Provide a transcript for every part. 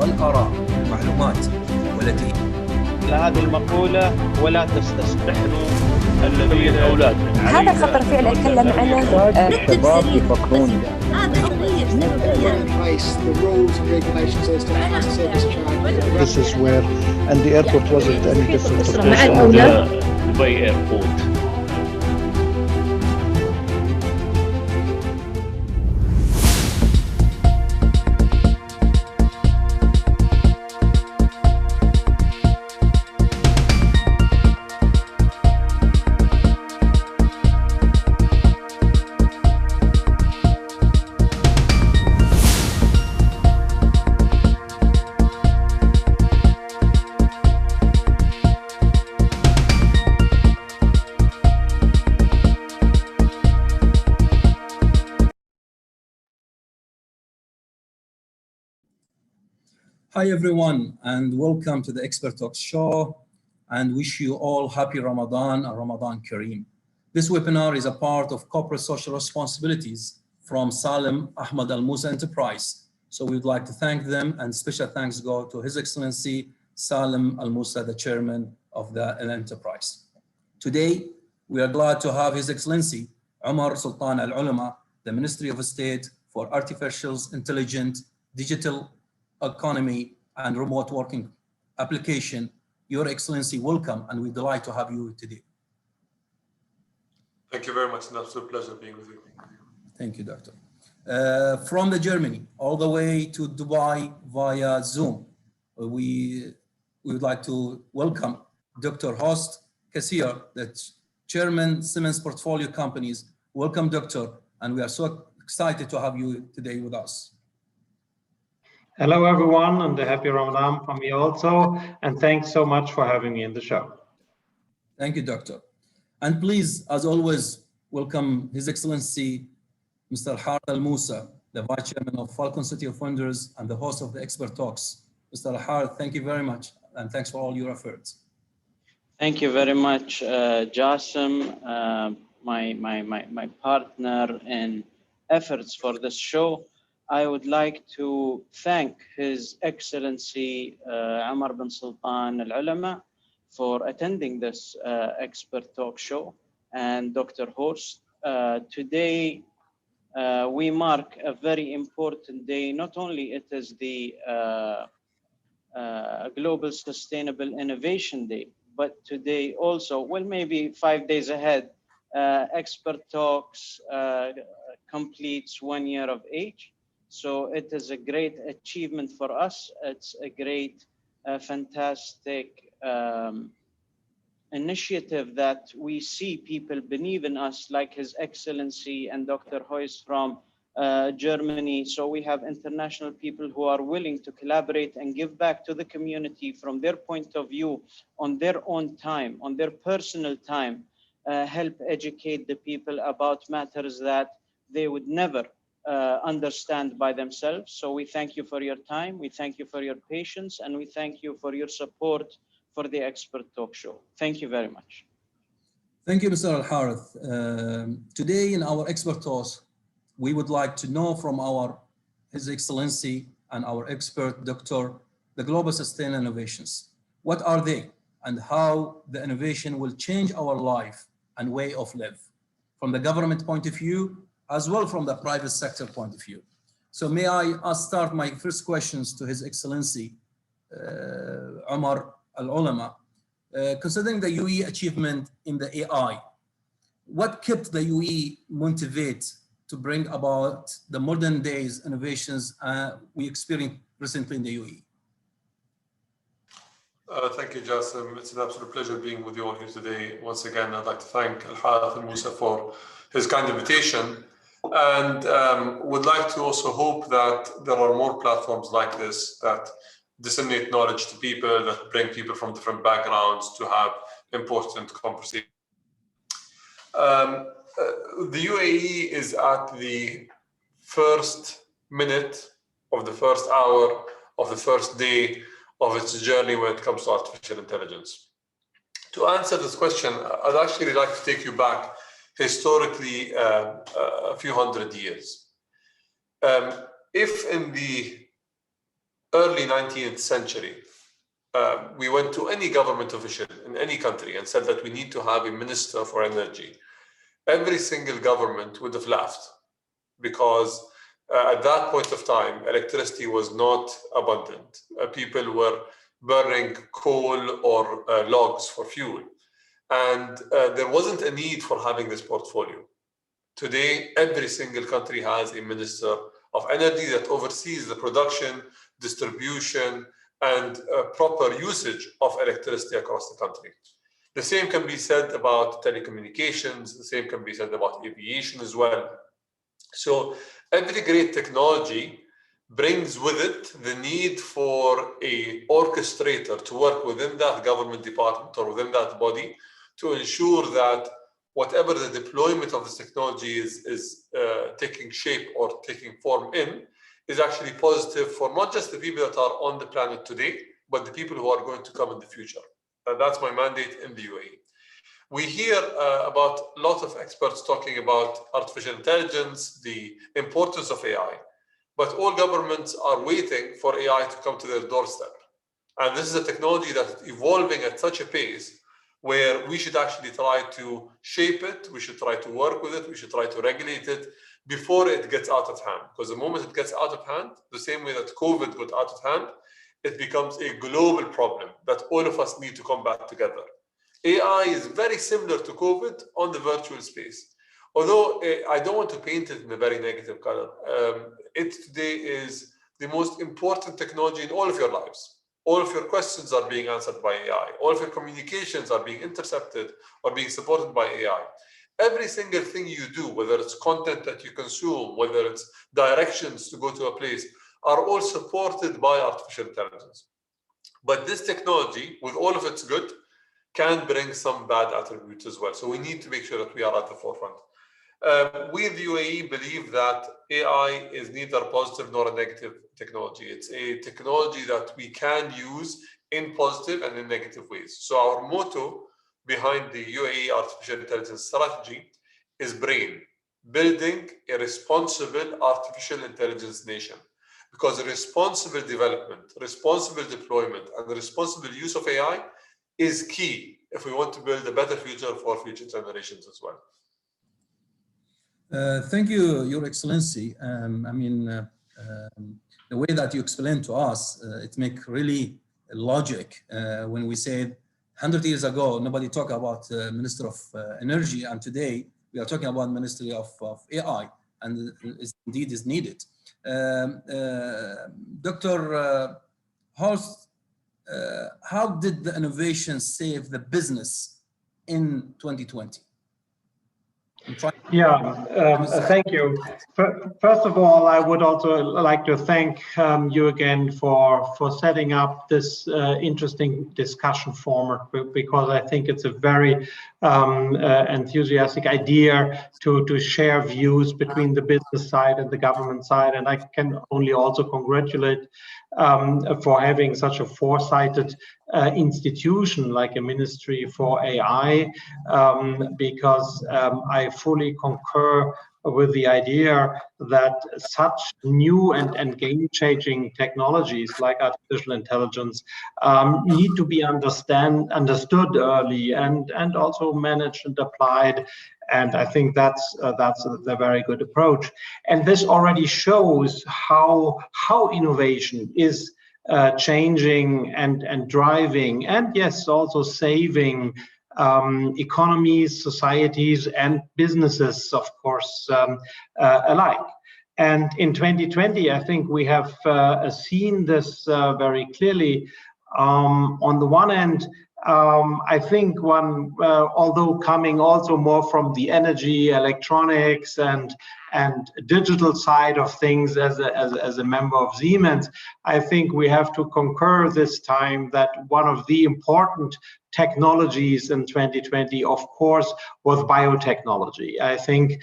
والآراء والمعلومات والتي هذه المقولة ولا تستحنوا الذين أولاد هذا الخط الرفيع اللي أتكلم عنه الشباب يفكرون This is where, and the airport wasn't any different from مع الأولى دبي ايربورت. Hi everyone, and welcome to the Expert Talks show, and wish you all happy Ramadan and Ramadan Kareem. This webinar is a part of corporate social responsibilities from Salim Ahmad Al Musa Enterprise. So we'd like to thank them, and special thanks go to His Excellency Salim Al Musa, the chairman of the enterprise. Today, we are glad to have His Excellency Omar Sultan Al Olama, the Ministry of State for Artificial Intelligence, Digital Economy and Remote Working Application. Your Excellency, welcome, and we're delighted to have you today. Thank you very much. It's an absolute pleasure being with you. Thank you, Doctor. From the Germany all the way to Dubai via Zoom, we would like to welcome Dr. Horst Kayser, the Chairman, Siemens Portfolio Companies. Welcome, Doctor, and we are so excited to have you today with us. Hello, everyone, and a happy Ramadan from me also. And thanks so much for having me in the show. Thank you, Doctor. And please, as always, welcome His Excellency, Mr. Horst Al Musa, the Vice Chairman of Falcon City of Wonders and the host of the Expert Talks. Mr. Horst, thank you very much, and thanks for all your efforts. Thank you very much, Jassim, my partner in efforts for this show. I would like to thank His Excellency Omar bin Sultan Al Olama for attending this Expert Talk show, and Dr. Horst. Today, we mark a very important day. Not only it is the Global Sustainable Innovation Day, but today also, well, maybe 5 days ahead, Expert Talks completes 1 year of age. So it is a great achievement for us. It's a great, fantastic initiative that we see people believe in us, like His Excellency and Dr. Horst from Germany. So we have international people who are willing to collaborate and give back to the community from their point of view, on their own time, on their personal time, help educate the people about matters that they would never understand by themselves. So we thank you for your time, we thank you for your patience, and we thank you for your support for the Expert Talk show. Thank you very much. Thank you, Mr. Al-Harith. Today in our Expert Talks, we would like to know from His Excellency and our expert, Doctor, the Global Sustainable Innovations. What are they and how the innovation will change our life and way of life from the government point of view, as well from the private sector point of view. So may I start my first questions to His Excellency, Omar Al-Olama. Considering the UAE achievement in the AI, what kept the UAE motivated to bring about the modern days innovations we experienced recently in the UAE? Thank you, Jassim. It's an absolute pleasure being with you all here today. Once again, I'd like to thank Al-Harith Al Musa for his kind invitation. And would like to also hope that there are more platforms like this that disseminate knowledge to people, that bring people from different backgrounds to have important conversations. The UAE is at the first minute of the first hour of the first day of its journey when it comes to artificial intelligence. To answer this question, I'd actually like to take you back historically a few hundred years. If in the early 19th century, we went to any government official in any country and said that we need to have a minister for energy, every single government would have laughed, because at that point of time, electricity was not abundant. People were burning coal or logs for fuel. And there wasn't a need for having this portfolio. Today, every single country has a minister of energy that oversees the production, distribution, and proper usage of electricity across the country. The same can be said about telecommunications, the same can be said about aviation as well. So every great technology brings with it the need for an orchestrator to work within that government department or within that body to ensure that whatever the deployment of this technology is taking shape or taking form in is actually positive for not just the people that are on the planet today, but the people who are going to come in the future. And that's my mandate in the UAE. We hear about a lot of experts talking about artificial intelligence, the importance of AI, but all governments are waiting for AI to come to their doorstep. And this is a technology that's evolving at such a pace where we should actually try to shape it, we should try to work with it, we should try to regulate it before it gets out of hand. Because the moment it gets out of hand, the same way that COVID got out of hand, it becomes a global problem that all of us need to combat together. AI is very similar to COVID on the virtual space. Although I don't want to paint it in a very negative color, it today is the most important technology in all of your lives. All of your questions are being answered by AI. All of your communications are being intercepted or being supported by AI. Every single thing you do, whether it's content that you consume, whether it's directions to go to a place, are all supported by artificial intelligence. But this technology, with all of its good, can bring some bad attributes as well. So we need to make sure that we are at the forefront. We in the UAE believe that AI is neither positive nor a negative technology. It's a technology that we can use in positive and in negative ways. So our motto behind the UAE artificial intelligence strategy is BRAIN, building a responsible artificial intelligence nation. Because responsible development, responsible deployment, and the responsible use of AI is key if we want to build a better future for future generations as well. Thank you, Your Excellency. The way that you explained to us, it makes really logic. When we said 100 years ago, nobody talked about Minister of Energy, and today we are talking about Ministry of AI, and indeed is needed. Dr. Horst, how did the innovation save the business in 2020? Thank you. First of all, I would also like to thank you again for setting up this interesting discussion format, because I think it's a very enthusiastic idea to share views between the business side and the government side. And I can only also congratulate for having such a foresighted institution like a Ministry for AI, because I fully concur with the idea that such new and game-changing technologies like artificial intelligence need to be understood early and also managed and applied. And I think that's a very good approach. And this already shows how innovation is changing and driving, and yes, also saving economies, societies, and businesses, of course, alike. And in 2020, I think we have seen this very clearly. On the one end, I think although coming also more from the energy, electronics, and digital side of things as a member of Siemens, I think we have to concur this time that one of the important technologies in 2020, of course, was biotechnology. I think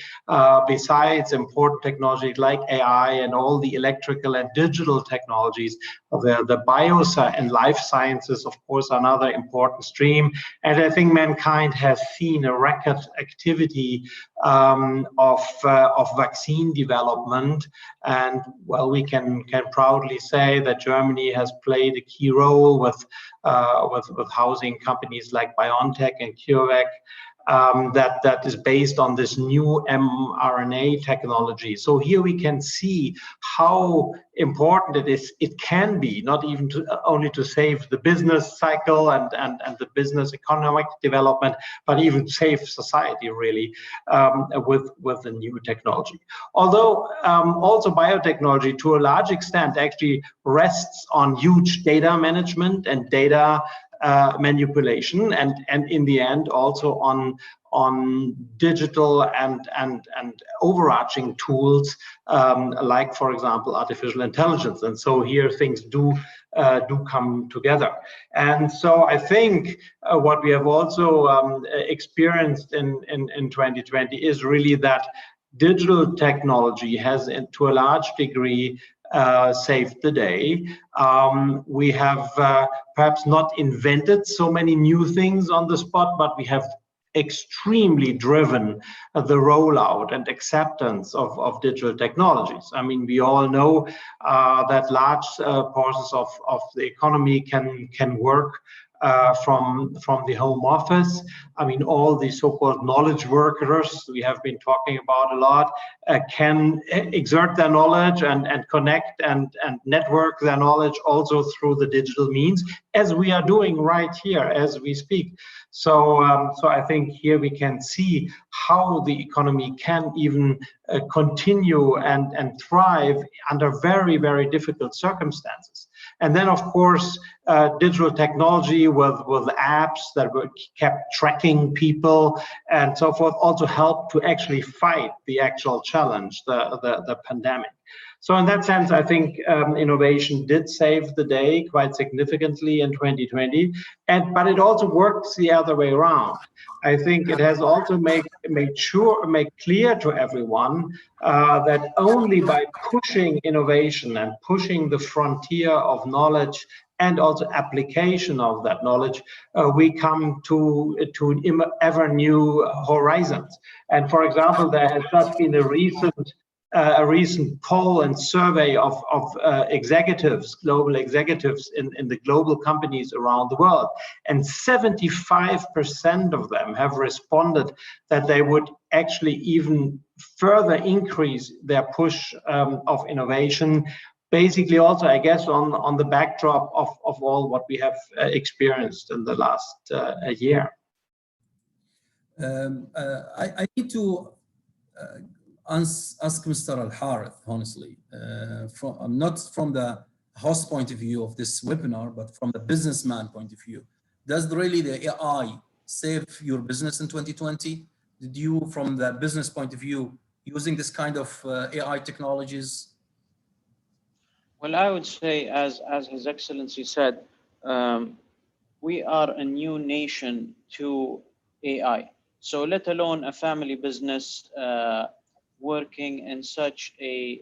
besides important technology like AI and all the electrical and digital technologies, the bioscience and life sciences, of course, are another important stream. And I think mankind has seen a record activity of vaccine development. And well, we can proudly say that Germany has played a key role with housing companies like BioNTech and CureVac, that is based on this new mRNA technology. So here we can see how important it can be, not even only to save the business cycle and the business economic development, but even save society really with the new technology. Although also biotechnology to a large extent actually rests on huge data management and data manipulation, and in the end also on digital and overarching tools like, for example, artificial intelligence. And so here things do come together. And so I think what we have also experienced in 2020 is really that digital technology has, to a large degree, saved the day. We have perhaps not invented so many new things on the spot, but we have extremely driven the rollout and acceptance of digital technologies. I mean, we all know that large portions of the economy can work from the home office. I mean, all the so-called knowledge workers we have been talking about a lot can exert their knowledge and connect and network their knowledge also through the digital means, as we are doing right here as we speak. So I think here we can see how the economy can even continue and thrive under very, very difficult circumstances. And then, of course, digital technology with apps that were kept tracking people and so forth also helped to actually fight the actual challenge, the pandemic. So in that sense, I think innovation did save the day quite significantly in 2020, but it also works the other way around. I think it has also made clear to everyone that only by pushing innovation and pushing the frontier of knowledge and also application of that knowledge, we come to ever new horizons. And for example, there has just been a recent poll and survey of executives, global executives in the global companies around the world, and 75% of them have responded that they would actually even further increase their push of innovation. Basically, also, I guess, on the backdrop of all what we have experienced in the last year. I need to ask Mr. Al-Harith, honestly, not from the host point of view of this webinar, but from the businessman point of view. Does really the AI save your business in 2020? Did you, from the business point of view, using this kind of AI technologies? Well, I would say, as His Excellency said, we are a new nation to AI. So let alone a family business working in such a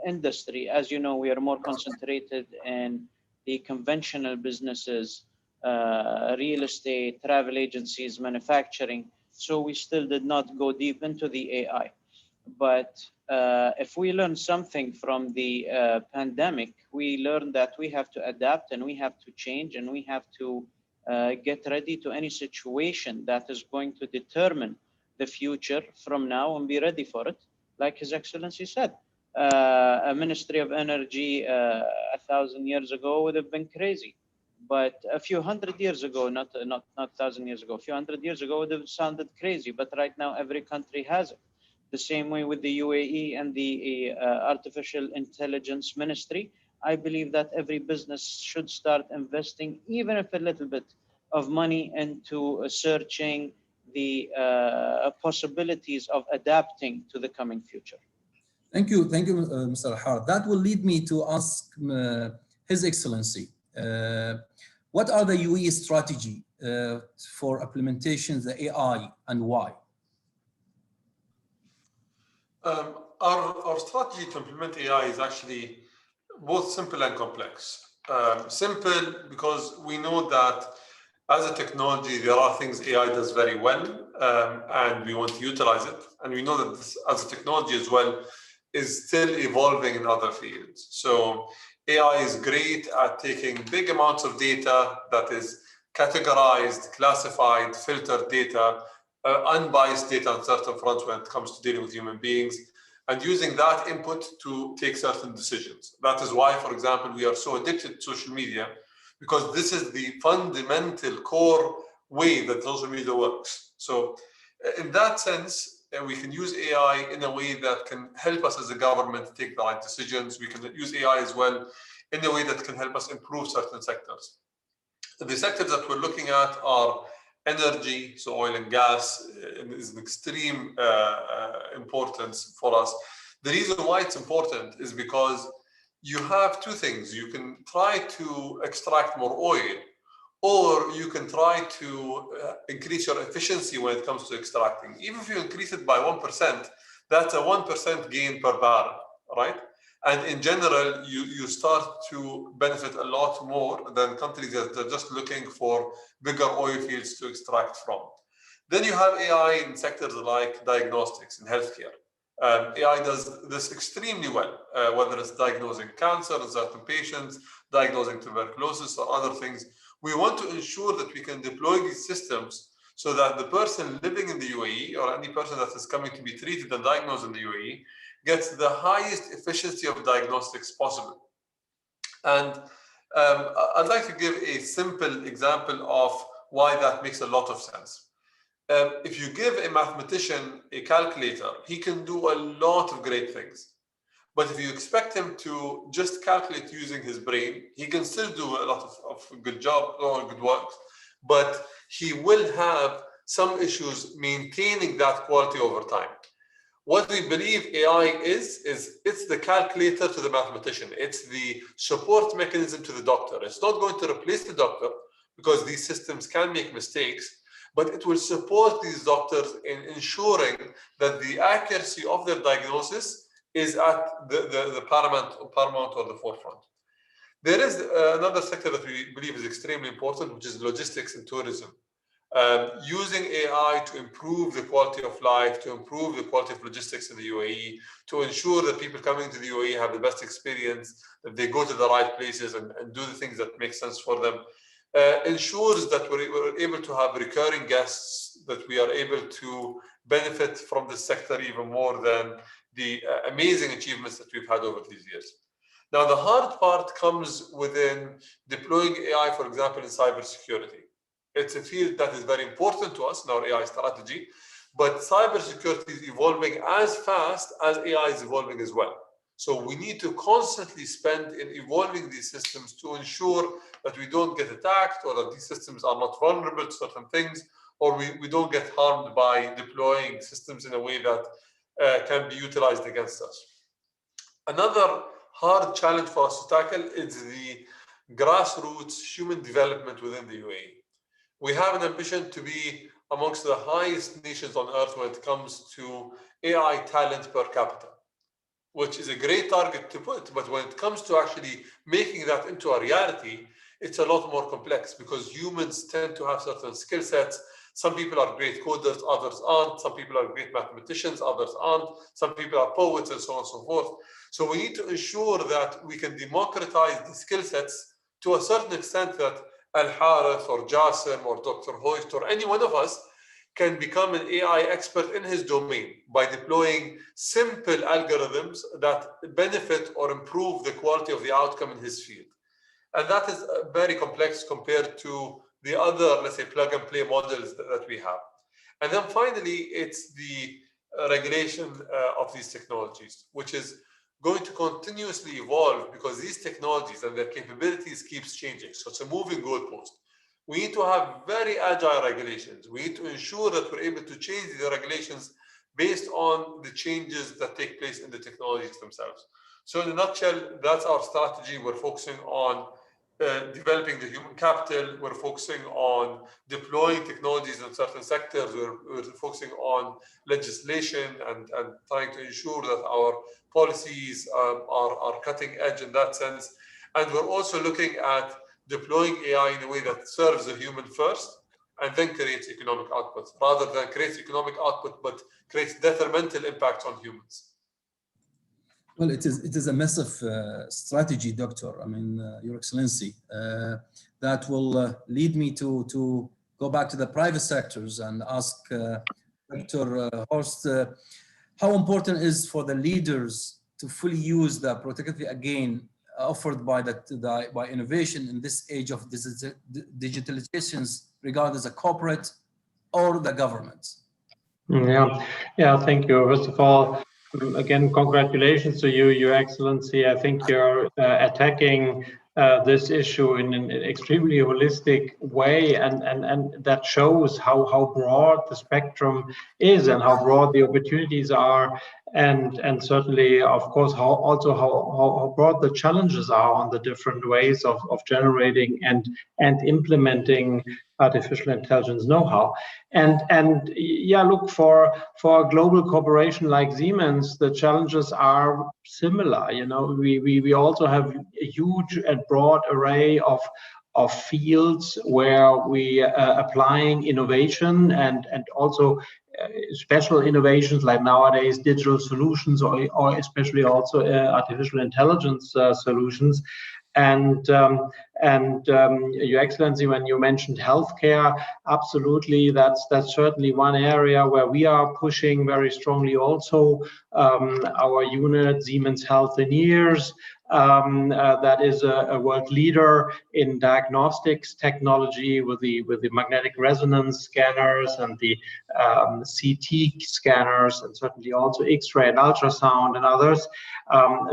industry. As you know, we are more concentrated in the conventional businesses, real estate, travel agencies, manufacturing. So we still did not go deep into the AI. But if we learn something from the pandemic, we learned that we have to adapt and we have to change and we have to get ready to any situation that is going to determine the future from now and be ready for it. Like His Excellency said, a Ministry of Energy 1,000 years ago would have been crazy. But a few hundred years ago, not 1,000 years ago, a few hundred years ago would have sounded crazy. But right now, every country has it. The same way with the UAE and the Artificial Intelligence Ministry. I believe that every business should start investing, even if a little bit of money, into searching the possibilities of adapting to the coming future. Thank you, Mr. Al-Harith. That will lead me to ask His Excellency, what are the UAE strategy for implementation the AI and why? Our strategy to implement AI is actually both simple and complex. Simple because we know that as a technology, there are things AI does very well, and we want to utilize it. And we know that this, as a technology as well, is still evolving in other fields. So AI is great at taking big amounts of data that is categorized, classified, filtered data, unbiased data on certain fronts when it comes to dealing with human beings, and using that input to take certain decisions. That is why, for example, we are so addicted to social media, because this is the fundamental core way that social media works. So in that sense, we can use AI in a way that can help us as a government take the right decisions. We can use AI as well in a way that can help us improve certain sectors. The sectors that we're looking at are energy, so oil and gas is an extreme importance for us. The reason why it's important is because you have two things. You can try to extract more oil, or you can try to increase your efficiency when it comes to extracting. Even if you increase it by 1%, that's a 1% gain per barrel, right? And in general, you start to benefit a lot more than countries that are just looking for bigger oil fields to extract from. Then you have AI in sectors like diagnostics and healthcare. AI does this extremely well, whether it's diagnosing cancer in certain patients, diagnosing tuberculosis or other things. We want to ensure that we can deploy these systems so that the person living in the UAE or any person that is coming to be treated and diagnosed in the UAE gets the highest efficiency of diagnostics possible. And I'd like to give a simple example of why that makes a lot of sense. If you give a mathematician a calculator, he can do a lot of great things. But if you expect him to just calculate using his brain, he can still do a lot of good job or good work, but he will have some issues maintaining that quality over time. What we believe AI is it's the calculator to the mathematician. It's the support mechanism to the doctor. It's not going to replace the doctor because these systems can make mistakes, but it will support these doctors in ensuring that the accuracy of their diagnosis is at the paramount or the forefront. There is another sector that we believe is extremely important, which is logistics and tourism. Using AI to improve the quality of life, to improve the quality of logistics in the UAE, to ensure that people coming to the UAE have the best experience, that they go to the right places and do the things that make sense for them, ensures that we're able to have recurring guests, that we are able to benefit from the sector even more than the amazing achievements that we've had over these years. Now, the hard part comes within deploying AI, for example, in cybersecurity. It's a field that is very important to us in our AI strategy, but cybersecurity is evolving as fast as AI is evolving as well. So we need to constantly spend in evolving these systems to ensure that we don't get attacked or that these systems are not vulnerable to certain things, or we don't get harmed by deploying systems in a way that can be utilized against us. Another hard challenge for us to tackle is the grassroots human development within the UAE. We have an ambition to be amongst the highest nations on earth when it comes to AI talent per capita, which is a great target to put. But when it comes to actually making that into a reality, it's a lot more complex because humans tend to have certain skill sets. Some people are great coders, others aren't. Some people are great mathematicians, others aren't. Some people are poets and so on and so forth. So we need to ensure that we can democratize the skill sets to a certain extent that Al-Harith or Jassim or Dr. Hoist or any one of us can become an AI expert in his domain by deploying simple algorithms that benefit or improve the quality of the outcome in his field. And that is very complex compared to the other, let's say, plug and play models that we have. And then finally, it's the regulation of these technologies, which is going to continuously evolve because these technologies and their capabilities keeps changing. So it's a moving goalpost. We need to have very agile regulations. We need to ensure that we're able to change the regulations based on the changes that take place in the technologies themselves. So in a nutshell, that's our strategy. We're focusing on developing the human capital. We're focusing on deploying technologies in certain sectors. We're focusing on legislation and trying to ensure that our policies are cutting edge in that sense. And we're also looking at deploying AI in a way that serves the human first and then creates economic output, rather than creates economic output but creates detrimental impacts on humans. Well, it is a massive strategy, Doctor. I mean, Your Excellency, that will lead me to go back to the private sectors and ask Dr. Horst, how important is for the leaders to fully use the productivity again offered by innovation in this age of digitalizations, regardless of corporate or the government? Yeah, thank you. First of all, again, congratulations to you, Your Excellency. I think you're attacking this issue in an extremely holistic way, and that shows how broad the spectrum is and how broad the opportunities are, and certainly, of course, how broad the challenges are on the different ways of generating and implementing artificial intelligence know-how. And yeah, look, for a global corporation like Siemens, the challenges are similar. You know, we also have a huge and broad array of fields where we are applying innovation and also special innovations like nowadays digital solutions or especially also artificial intelligence solutions. And Your Excellency, when you mentioned healthcare, absolutely, that's certainly one area where we are pushing very strongly. Also, our unit, Siemens Healthineers, that is a world leader in diagnostics technology with the magnetic resonance scanners and the CT scanners, and certainly also X-ray and ultrasound and others.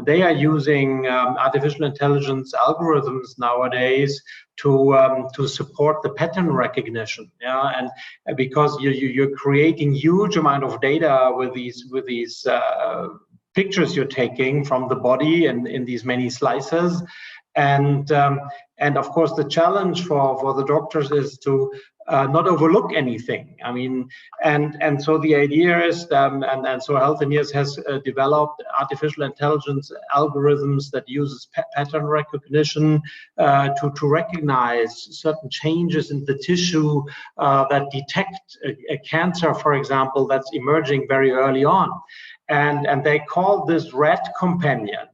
They are using artificial intelligence algorithms nowadays to support the pattern recognition. Yeah, and because you're creating huge amount of data with these pictures you're taking from the body and in these many slices. And of course, the challenge for the doctors is to not overlook anything. I mean, and so the idea is, and so Healthineers has developed artificial intelligence algorithms that uses pattern recognition to recognize certain changes in the tissue that detect a cancer, for example, that's emerging very early on. And they call this Red Companion.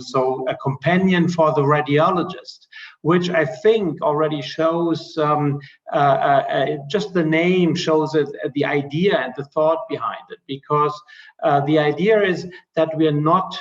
So a companion for the radiologist, which I think already shows, just the name shows it, the idea and the thought behind it, because the idea is that we are not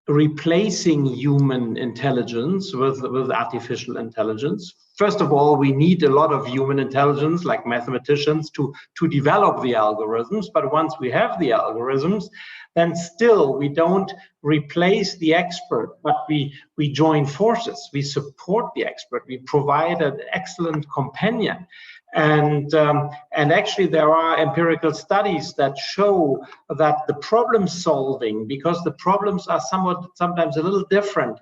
replacing human intelligence with artificial intelligence. First of all, we need a lot of human intelligence, like mathematicians, to develop the algorithms. But once we have the algorithms, then still we don't replace the expert, but we join forces. We support the expert. We provide an excellent companion. And actually, there are empirical studies that show that the problem solving, because the problems are sometimes a little different,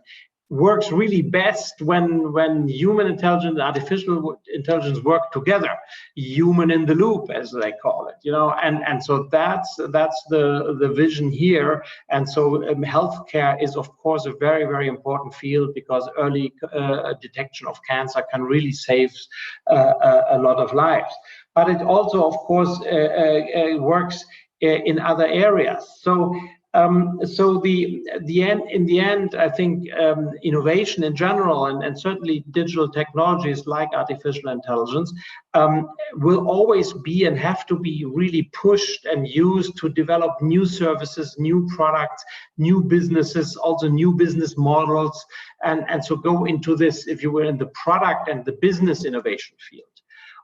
works really best when human intelligence and artificial intelligence work together, human in the loop, as they call it, you know. And so that's the vision here. And so healthcare is, of course, a very, very important field, because early detection of cancer can really save a lot of lives. But it also, of course, works in other areas. So in the end, I think innovation in general, and certainly digital technologies like artificial intelligence, will always be and have to be really pushed and used to develop new services, new products, new businesses, also new business models, and so go into this, if you will, in the product and the business innovation field.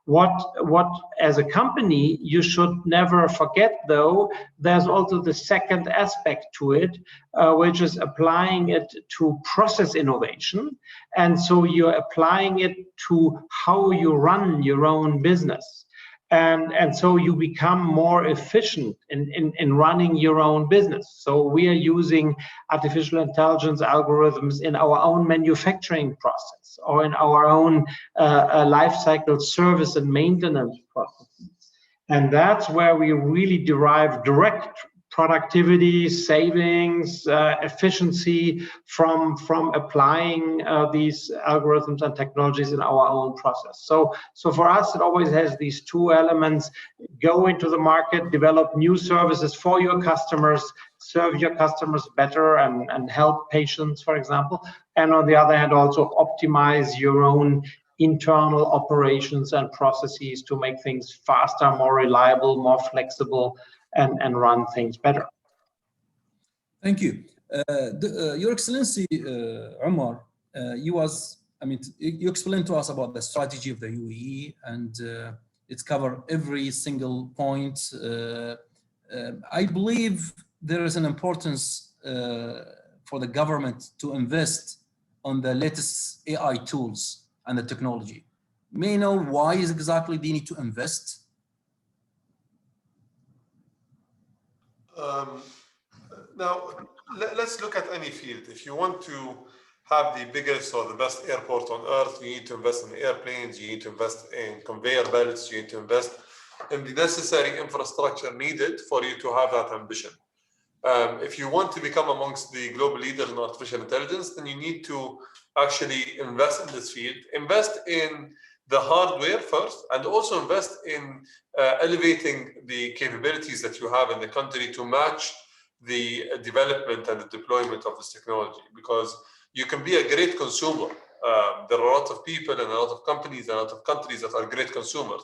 What as a company you should never forget, though, there's also the second aspect to it, which is applying it to process innovation. And so you're applying it to how you run your own business. And so you become more efficient in running your own business. So we are using artificial intelligence algorithms in our own manufacturing process or in our own life cycle service and maintenance processes. And that's where we really derive direct productivity, savings, efficiency from applying these algorithms and technologies in our own process. So for us, it always has these two elements: go into the market, develop new services for your customers, serve your customers better and help patients, for example. And on the other hand, also optimize your own internal operations and processes to make things faster, more reliable, more flexible, and run things better. Thank you. Your Excellency, Omar, you explained to us about the strategy of the UAE, and it's covered every single point. I believe there is an importance for the government to invest on the latest AI tools and the technology. May I know why exactly they need to invest? Now, let's look at any field. If you want to have the biggest or the best airport on earth, you need to invest in airplanes, you need to invest in conveyor belts, you need to invest in the necessary infrastructure needed for you to have that ambition. If you want to become amongst the global leaders in artificial intelligence, then you need to actually invest in this field, invest in the hardware first, and also invest in elevating the capabilities that you have in the country to match the development and the deployment of this technology, because you can be a great consumer. There are a lot of people and a lot of companies and a lot of countries that are great consumers.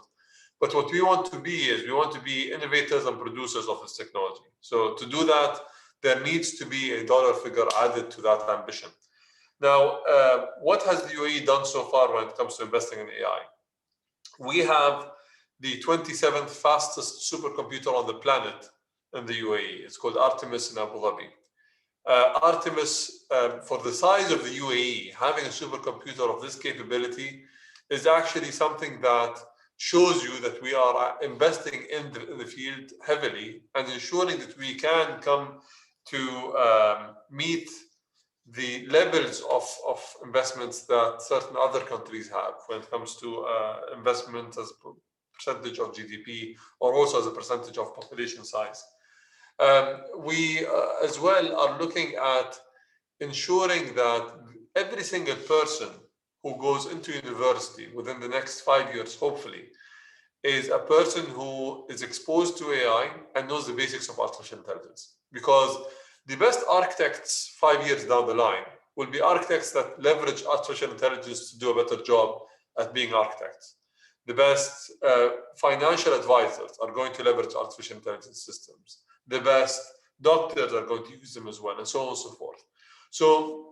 But what we want to be is we want to be innovators and producers of this technology. So to do that, there needs to be a dollar figure added to that ambition. Now, what has the UAE done so far when it comes to investing in AI? We have the 27th fastest supercomputer on the planet in the UAE. It's called Artemis in Abu Dhabi. Artemis, for the size of the UAE, having a supercomputer of this capability is actually something that shows you that we are investing in the field heavily and ensuring that we can come to meet the levels of investments that certain other countries have when it comes to investment as a percentage of GDP or also as a percentage of population size. We as well are looking at ensuring that every single person who goes into university within the next 5 years, hopefully, is a person who is exposed to AI and knows the basics of artificial intelligence. Because the best architects 5 years down the line will be architects that leverage artificial intelligence to do a better job at being architects. The best financial advisors are going to leverage artificial intelligence systems. The best doctors are going to use them as well, and so on and so forth. So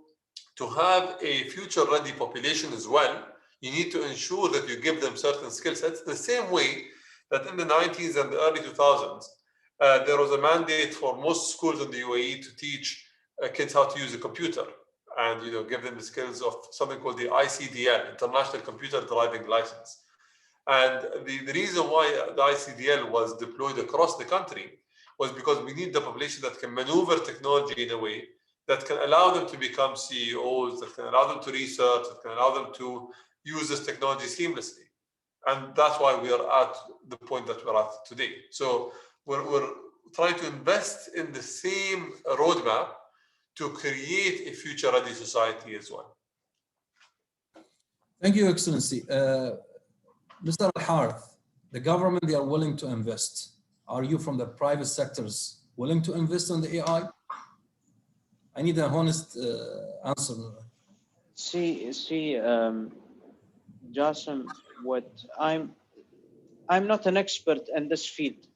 to have a future-ready population as well, you need to ensure that you give them certain skill sets, the same way that in the 90s and the early 2000s, there was a mandate for most schools in the UAE to teach kids how to use a computer and give them the skills of something called the ICDL, International Computer Driving License. And the reason why the ICDL was deployed across the country was because we need the population that can maneuver technology in a way that can allow them to become CEOs, that can allow them to research, that can allow them to use this technology seamlessly. And that's why we are at the point that we're at today. So we're trying to invest in the same roadmap to create a future-ready society as well. Thank you, Excellency. Mr. Al-Harith, the government, they are willing to invest. Are you from the private sectors willing to invest in the AI? I need an honest answer. Jassim, what I'm not an expert in this field.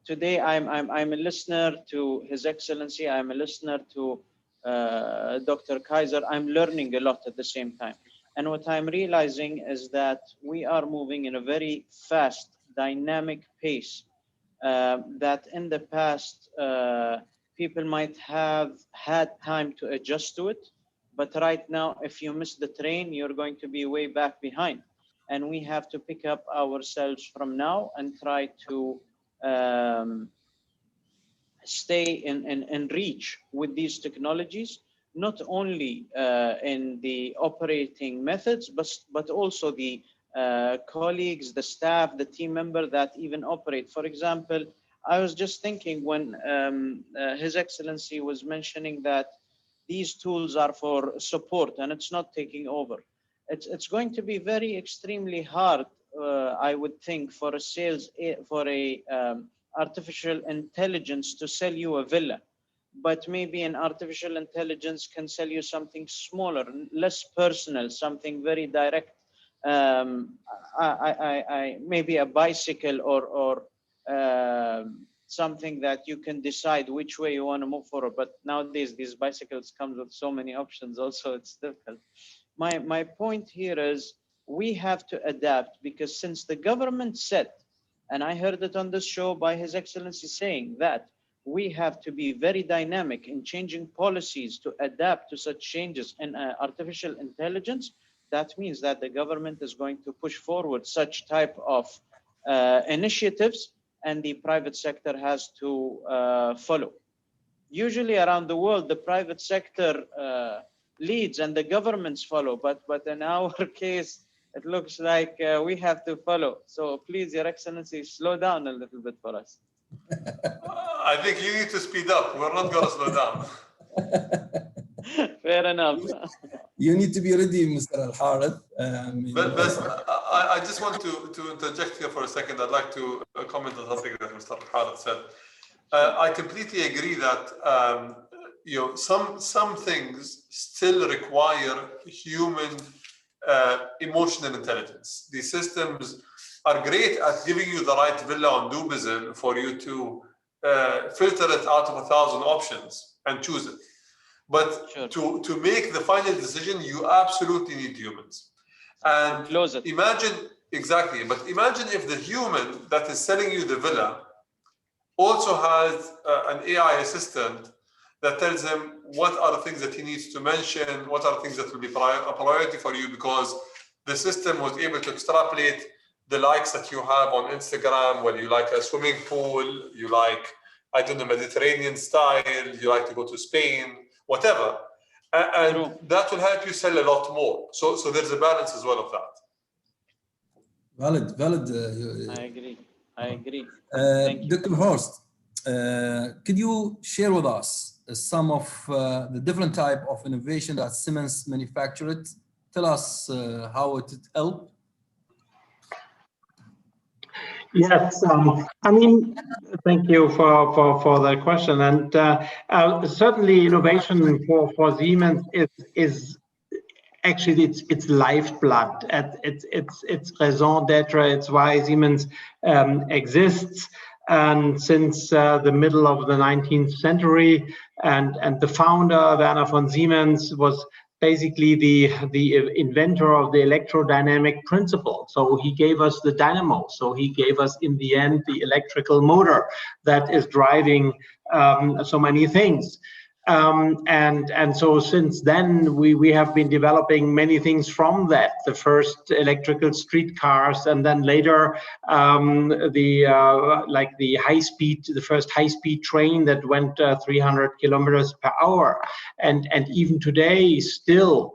Today, I'm a listener to His Excellency. I'm a listener to Dr. Kayser. I'm learning a lot at the same time. And what I'm realizing is that we are moving in a very fast, dynamic pace that in the past, people might have had time to adjust to it. But right now, if you miss the train, you're going to be way back behind. and we have to pick up ourselves from now and try to stay in reach with these technologies, not only in the operating methods, but also the colleagues, the staff, the team member that even operate. For example, I was just thinking when His Excellency was mentioning that these tools are for support and it's not taking over. It's going to be very extremely hard, I would think, for a artificial intelligence to sell you a villa, but maybe an artificial intelligence can sell you something smaller, less personal, something very direct. Maybe a bicycle or something that you can decide which way you want to move forward. But nowadays, these bicycles come with so many options. Also, it's difficult. My point here is we have to adapt, because since the government said, and I heard it on this show by His Excellency saying that we have to be very dynamic in changing policies to adapt to such changes in artificial intelligence, that means that the government is going to push forward such type of initiatives, and the private sector has to follow. Usually around the world, the private sector leads and the governments follow, but in our case, it looks like we have to follow. So please, Your Excellency, slow down a little bit for us. I think you need to speed up. We're not going to slow down. Fair enough. You need to be ready, Mr. Al-Harith. But I just want to interject here for a second. I'd like to comment on something that Mr. Al-Harith said. I completely agree that some things still require human emotional intelligence. These systems are great at giving you the right villa on Dubizzle for you to filter it out of 1,000 options and choose it. But sure, to make the final decision, you absolutely need humans. And imagine, exactly, but imagine if the human that is selling you the villa also has an AI assistant that tells him what are the things that he needs to mention, what are the things that will be a priority for you, because the system was able to extrapolate the likes that you have on Instagram, whether you like a swimming pool, you like, I don't know, Mediterranean style, you like to go to Spain, whatever. And that will help you sell a lot more. So there's a balance as well of that. Valid. I agree. Dr. Horst, could you share with us some of the different type of innovation that Siemens manufactured? Tell us how it helped. Yes, I mean, thank you for the question. And certainly innovation for Siemens is actually its lifeblood. It's raison d'etre. It's why Siemens exists. And since the middle of the 19th century, and the founder, Werner von Siemens, was basically the inventor of the electrodynamic principle. So he gave us the dynamo. So he gave us, in the end, the electrical motor that is driving so many things. And so since then, we have been developing many things from that. The first electrical streetcars, and then later the first high-speed train that went 300 kilometers per hour. And even today, still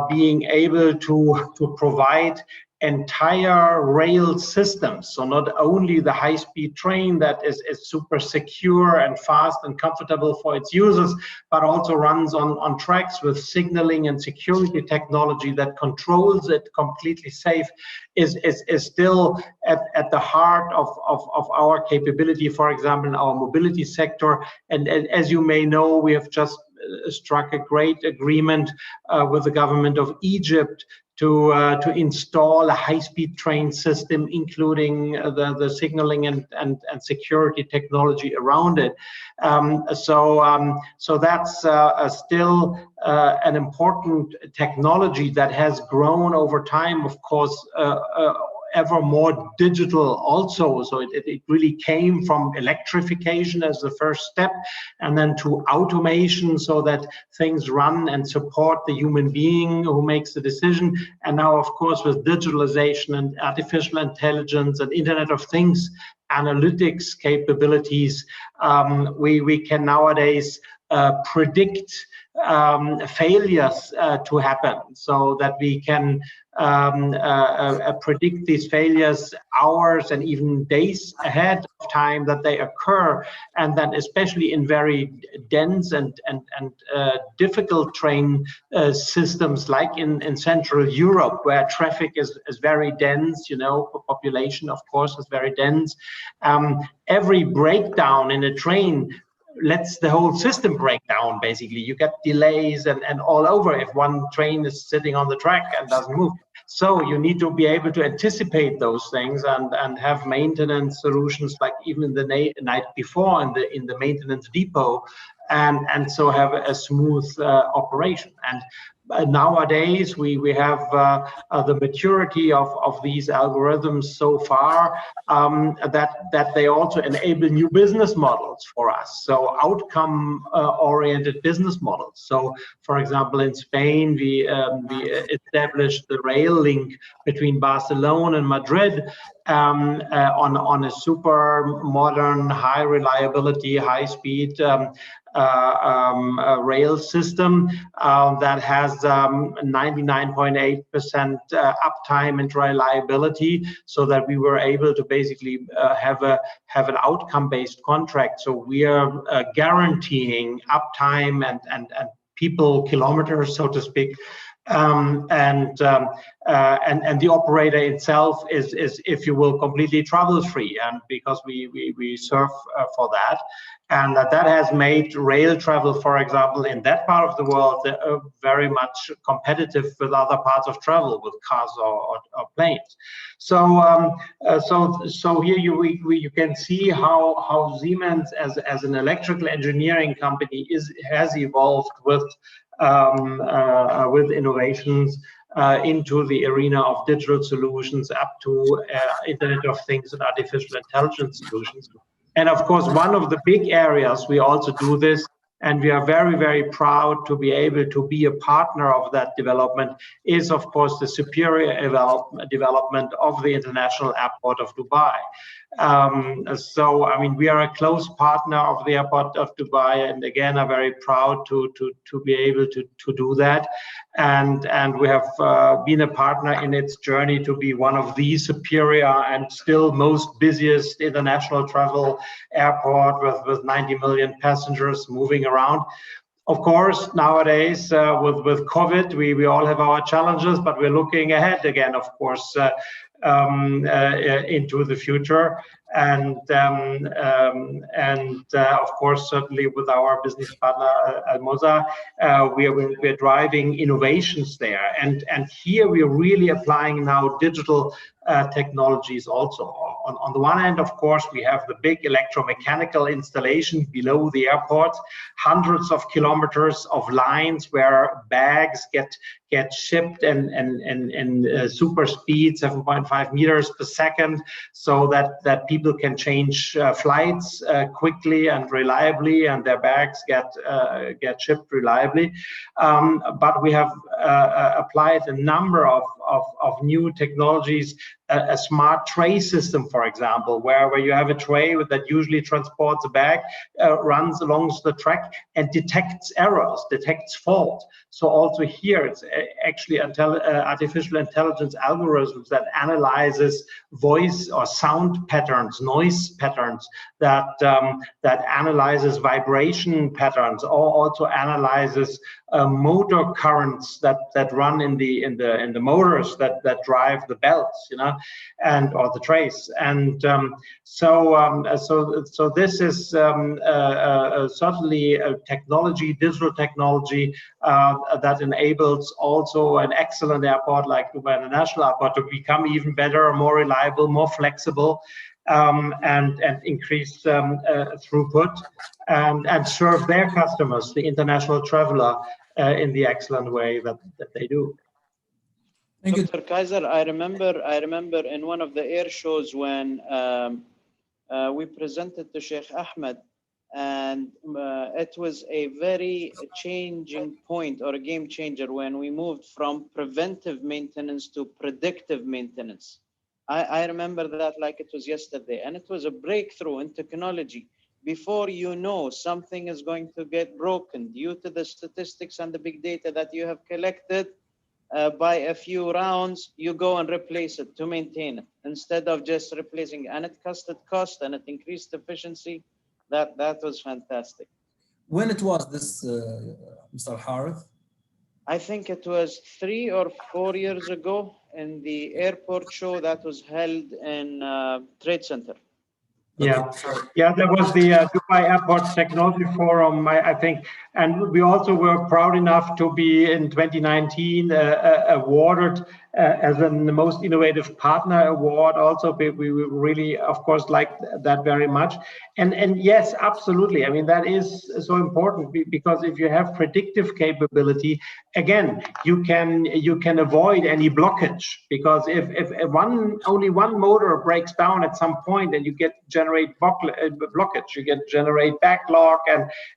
being able to provide entire rail systems. So not only the high-speed train that is super secure and fast and comfortable for its users, but also runs on tracks with signaling and security technology that controls it completely safe, is still at the heart of our capability, for example, in our mobility sector. And as you may know, we have just struck a great agreement with the government of Egypt to install a high-speed train system, including the signaling and security technology around it. So that's still an important technology that has grown over time, of course, ever more digital also. So it really came from electrification as the first step, and then to automation so that things run and support the human being who makes the decision. And now, of course, with digitalization and artificial intelligence and Internet of Things, analytics capabilities, we can nowadays predict failures to happen, so that we can predict these failures hours and even days ahead of time that they occur. And then especially in very dense and difficult train systems like in Central Europe, where traffic is very dense, population of course is very dense. Every breakdown in a train lets the whole system break down. Basically, you get delays and all over if one train is sitting on the track and doesn't move. So you need to be able to anticipate those things and have maintenance solutions, like even in the night before in the maintenance depot, and so have a smooth operation. And nowadays we have the maturity of these algorithms so far that they also enable new business models for us, so outcome oriented business models. So for example, in Spain we established the rail link between Barcelona and Madrid on a super modern, high reliability, high speed rail system that has 99.8% uptime and reliability, so that we were able to basically have an outcome-based contract. So we are guaranteeing uptime and people kilometers, so to speak. And the operator itself is, if you will, completely trouble-free, and because we serve for that. And that has made rail travel, for example, in that part of the world very much competitive with other parts of travel, with cars or planes. So here you can see how Siemens as an electrical engineering company has evolved with innovations into the arena of digital solutions, up to Internet of Things and artificial intelligence solutions. And of course, one of the big areas we also do this, and we are very, very proud to be able to be a partner of that development, is of course the superior development of the International Airport of Dubai. So I mean, we are a close partner of the Airport of Dubai, and again are very proud to be able to do that. And we have been a partner in its journey to be one of the superior and still most busiest international travel airport with 90 million passengers moving around. Of course, nowadays with COVID, we all have our challenges, but we're looking ahead again, of course, into the future, and of course, certainly with our business partner Almoza, we're driving innovations there, and here we're really applying now digital technologies also. On the one hand, of course, we have the big electromechanical installation below the airport, hundreds of kilometers of lines where bags get shipped and super speed, 7.5 meters per second, so that people can change flights quickly and reliably, and their bags get shipped reliably. But we have applied a number of new technologies. A smart tray system, for example, where you have a tray that usually transports a bag, runs along the track and detects errors, detects fault. So also here, it's actually artificial intelligence algorithms that analyzes voice or sound patterns, noise patterns, that analyzes vibration patterns, or also analyzes motor currents that run in the motors that drive the belts, and or the trays. And so this is certainly a technology, digital technology, that enables also an excellent airport like Dubai International Airport to become even better, more reliable, more flexible, and increase throughput, and serve their customers, the international traveler, in the excellent way that they do. Thank you. Dr. Kayser, I remember in one of the air shows when we presented to Sheikh Ahmed, and it was a very changing point or a game changer when we moved from preventive maintenance to predictive maintenance. I remember that like it was yesterday, and it was a breakthrough in technology. Before you know something is going to get broken due to the statistics and the big data that you have collected, by a few rounds, you go and replace it to maintain it instead of just replacing, and it costed cost and it increased efficiency. That was fantastic. When it was this, Mr. Harith? I think it was 3 or 4 years ago in the airport show that was held in Trade Center. Yeah, yeah, there was the Dubai Airport Technology Forum, I think, and we also were proud enough to be in 2019 awarded as the most innovative partner award. Also, we really, of course, liked that very much. And yes, absolutely. I mean, that is so important because if you have predictive capability, again, you can avoid any blockage, because if only one motor breaks down at some point, and you generate blockage, you generate backlog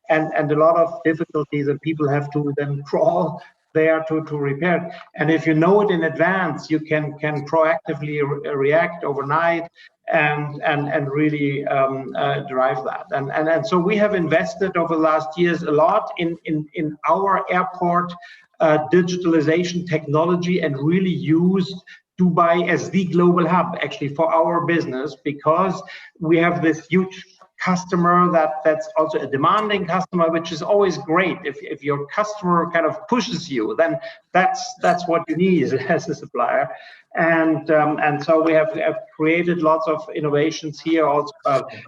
and a lot of difficulties, and people have to then crawl there to repair it. And if you know it in advance, you can proactively react overnight and really drive that. And so we have invested over the last years a lot in our airport digitalization technology, and really used Dubai as the global hub actually for our business, because we have this huge customer that's also a demanding customer, which is always great. If your customer kind of pushes you, then that's what you need as a supplier. And so we have created lots of innovations here, also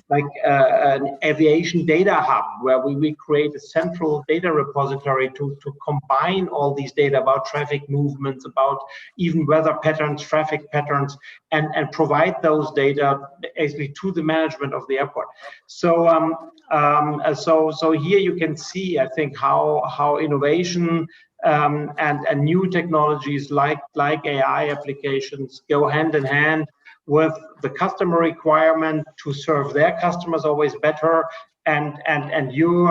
like an aviation data hub, where we create a central data repository to combine all these data about traffic movements, about even weather patterns, traffic patterns, and provide those data actually to the management of the airport. So so here you can see, I think, how innovation and new technologies like AI applications go hand in hand with the customer requirement to serve their customers always better, and your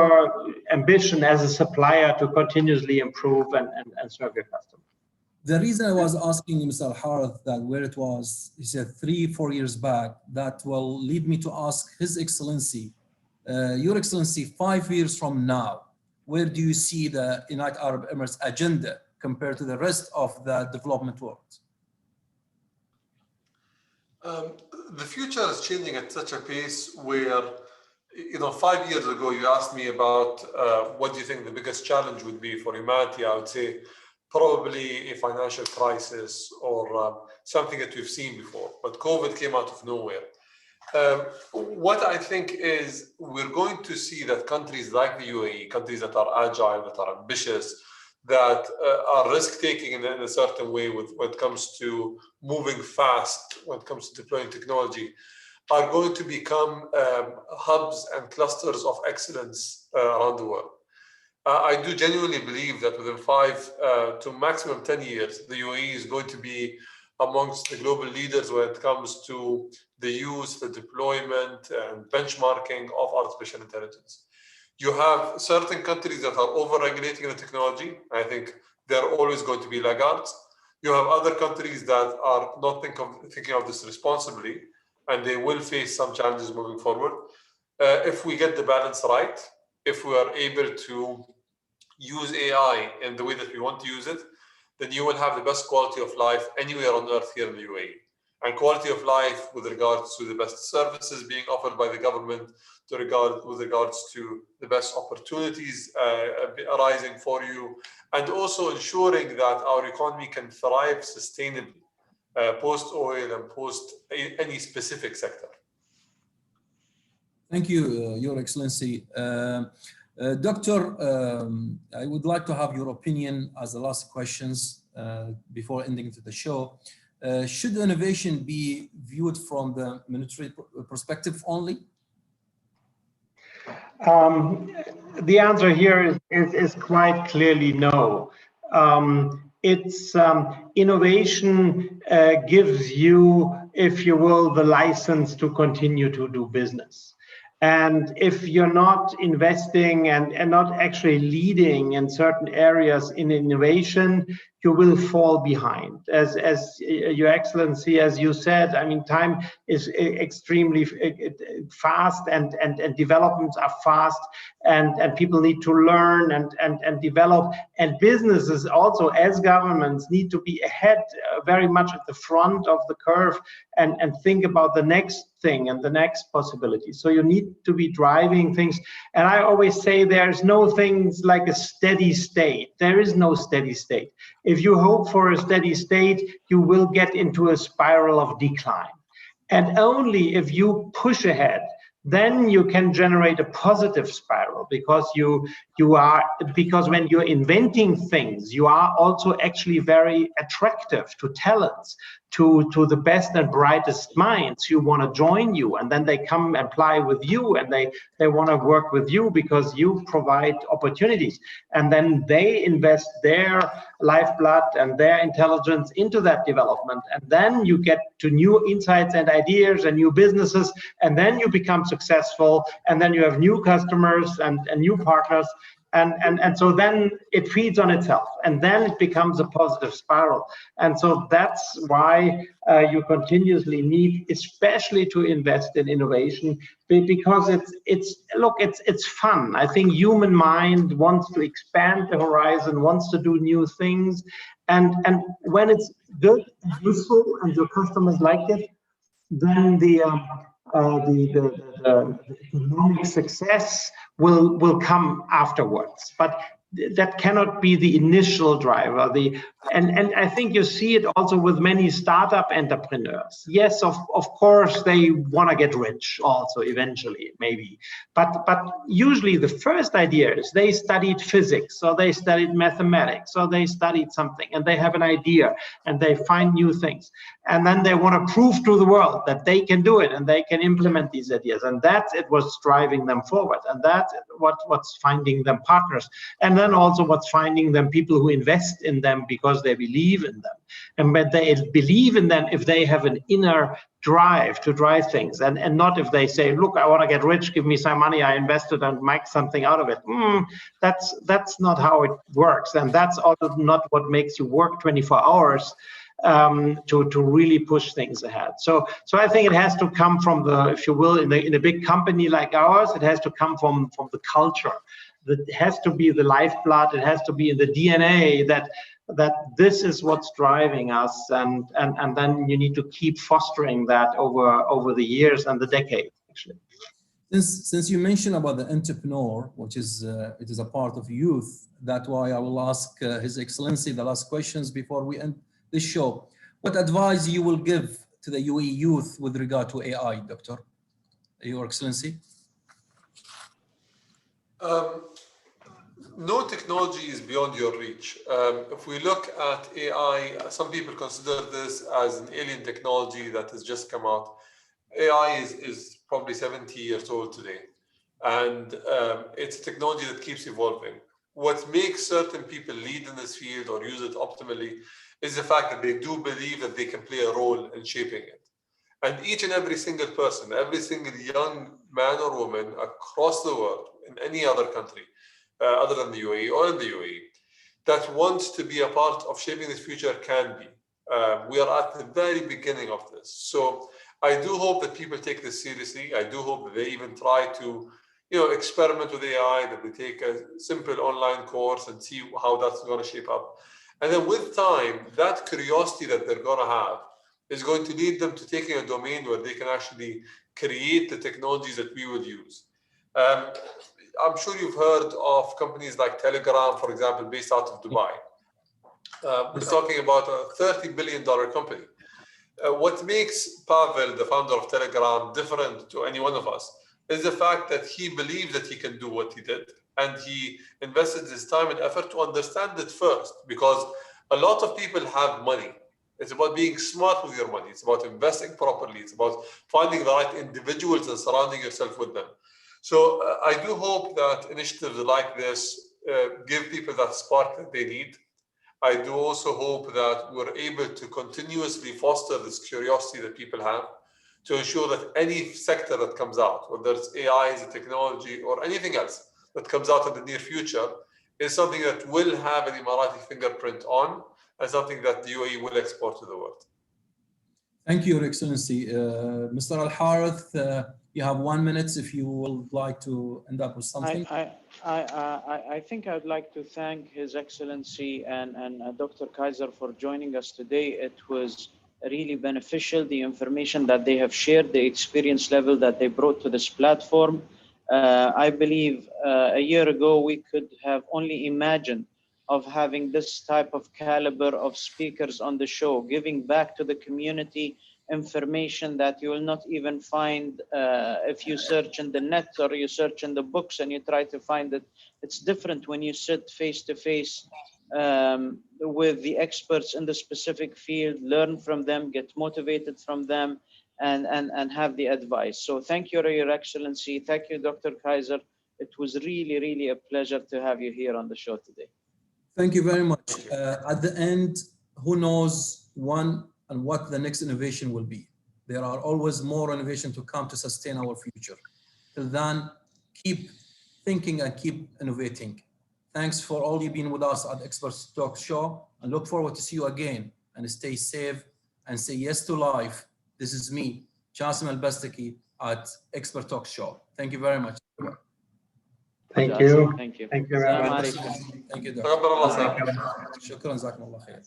ambition as a supplier to continuously improve and serve your customers. The reason I was asking Mr. Harith that where it was, he said 3-4 years back, that will lead me to ask His Excellency, Your Excellency, 5 years from now, where do you see the United Arab Emirates agenda compared to the rest of the development world? The future is changing at such a pace where, 5 years ago, you asked me about what do you think the biggest challenge would be for humanity. I would say probably a financial crisis or something that we've seen before, but COVID came out of nowhere. What I think is we're going to see that countries like the UAE, countries that are agile, that are ambitious, that are risk-taking in a certain way when it comes to moving fast, when it comes to deploying technology, are going to become hubs and clusters of excellence around the world. I do genuinely believe that within 5 to maximum 10 years, the UAE is going to be amongst the global leaders when it comes to the use, the deployment, and benchmarking of artificial intelligence. You have certain countries that are over-regulating the technology. I think they're always going to be laggards. You have other countries that are not thinking of this responsibly, and they will face some challenges moving forward. If we get the balance right, if we are able to use AI in the way that we want to use it, then you will have the best quality of life anywhere on earth here in the UAE. And quality of life with regards to the best services being offered by the government, with regards to the best opportunities arising for you, and also ensuring that our economy can thrive sustainably post-oil and post any specific sector. Thank you, Your Excellency. Doctor, I would like to have your opinion as the last questions before ending to the show. Should innovation be viewed from the military perspective only? The answer here is quite clearly no. it's innovation gives you, if you will, the license to continue to do business. And if you're not investing and not actually leading in certain areas in innovation, you will fall behind. As Your Excellency, as you said, I mean, time is extremely fast and developments are fast, and people need to learn and develop. And businesses also, as governments, need to be ahead, very much at the front of the curve, and think about the next thing and the next possibility. So you need to be driving things. And I always say there's no things like a steady state. There is no steady state. If you hope for a steady state, you will get into a spiral of decline. And only if you push ahead, then you can generate a positive spiral, because because when you're inventing things, you are also actually very attractive to talents, to the best and brightest minds who want to join you, and then they come and apply with you, and they want to work with you because you provide opportunities, and then they invest their lifeblood and their intelligence into that development, and then you get to new insights and ideas and new businesses, and then you become successful, and then you have new customers and new partners. And so then it feeds on itself, and then it becomes a positive spiral. And so that's why you continuously need, especially to invest in innovation, because it's fun. I think human mind wants to expand the horizon, wants to do new things, and when it's good and useful and your customers like it, then the economic success will come afterwards. But that cannot be the initial driver. And I think you see it also with many startup entrepreneurs. Yes, of course, they want to get rich also eventually, maybe. But usually the first idea is they studied physics, or they studied mathematics, or they studied something, and they have an idea, and they find new things. And then they want to prove to the world that they can do it, and they can implement these ideas. And that's what's driving them forward. And that's what's finding them partners. And then also what's finding them people who invest in them because they believe in them. And when they believe in them, if they have an inner drive to drive things, and not if they say, look, I want to get rich, give me some money, I invested and make something out of it. That's not how it works. And that's also not what makes you work 24 hours to really push things ahead. So I think it has to come from the, if you will, in a big company like ours, it has to come from the culture. It has to be the lifeblood. It has to be in the DNA that this is what's driving us, and then you need to keep fostering that over the years and the decades, actually. Since you mentioned about the entrepreneur, which is it is a part of youth, that's why I will ask His Excellency the last questions before we end this show. What advice you will give to the UAE youth with regard to AI, Doctor, Your Excellency? No technology is beyond your reach. If we look at AI, some people consider this as an alien technology that has just come out. AI is probably 70 years old today, and it's a technology that keeps evolving. What makes certain people lead in this field or use it optimally is the fact that they do believe that they can play a role in shaping it. And each and every single person, every single young man or woman across the world, in any other country, other than the UAE or in the UAE, that wants to be a part of shaping this future can be. We are at the very beginning of this. So I do hope that people take this seriously. I do hope that they even try to, experiment with AI, that they take a simple online course and see how that's going to shape up. And then with time, that curiosity that they're going to have is going to lead them to taking a domain where they can actually create the technologies that we would use. I'm sure you've heard of companies like Telegram, for example, based out of Dubai. We're talking about a $30 billion company. What makes Pavel, the founder of Telegram, different to any one of us is the fact that he believes that he can do what he did, and he invested his time and effort to understand it first, because a lot of people have money. It's about being smart with your money. It's about investing properly. It's about finding the right individuals and surrounding yourself with them. So I do hope that initiatives like this give people that spark that they need. I do also hope that we're able to continuously foster this curiosity that people have to ensure that any sector that comes out, whether it's AI as a technology or anything else that comes out in the near future, is something that will have an Emirati fingerprint on and something that the UAE will export to the world. Thank you, Your Excellency. Mr. Al-Harith, you have 1 minute if you would like to end up with something. I think I'd like to thank His Excellency and Dr. Kayser for joining us today. It was really beneficial, the information that they have shared, the experience level that they brought to this platform. I believe a year ago, we could have only imagined of having this type of caliber of speakers on the show, giving back to the community information that you will not even find if you search in the net or you search in the books and you try to find it. It's different when you sit face to face with the experts in the specific field, learn from them, get motivated from them, and have the advice. So thank you, Your Excellency. Thank you, Dr. Kayser. It was really, really a pleasure to have you here on the show today. Thank you very much. At the end, who knows when and what the next innovation will be. There are always more innovation to come to sustain our future. Till then, keep thinking and keep innovating. Thanks for all you've been with us at Experts Talk Show, and look forward to see you again. And stay safe and say yes to life. This is me, Jassim Al-Bastaki at Expert Talk Show. Thank you very much. Thank you. Thank you. Thank you very much. Thank you, تقبل الله. شكرا جزاكم الله خير.